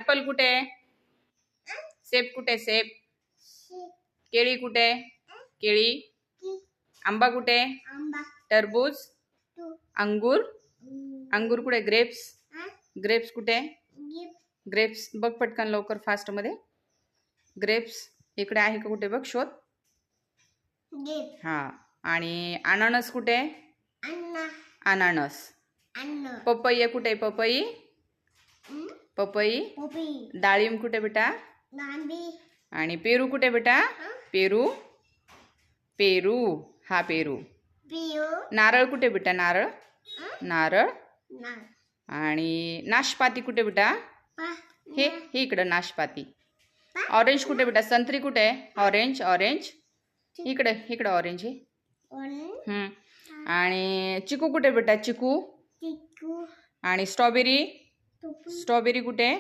Apple कुठे? सेब कुठे? सेब. केळी कुठे? केळी. आंबा कुठे? टरबूज. अंगूर. अंगूर कुठे? ग्रेप्स. ग्रेप्स कुठे? ग्रेप्स बघ पटकन लवकर फास्ट मध्ये. ग्रेप्स इकडे आहे का कुठे बघ, शोध. हा. आणि अननस कुठे? अननस. पपई कुठे? पपई. पपई. डाळिंब कुठे बेटा? आणि पेरू कुठे बेटा? पेरू. पेरू. हा पेरू. नारळ कुठे बेटा? नारळ. नारळ. आणि नाशपाती कुठे बेटा? हे इकडं नाशपाती. ऑरेंज कुठे बेटा? संत्री कुठे? ऑरेंज. ऑरेंज इकडे. इकडे ऑरेंज आहे. आणि चिकू कुठे बेटा? चिकू. आणि स्ट्रॉबेरी. स्ट्रॉबेरी कुठे?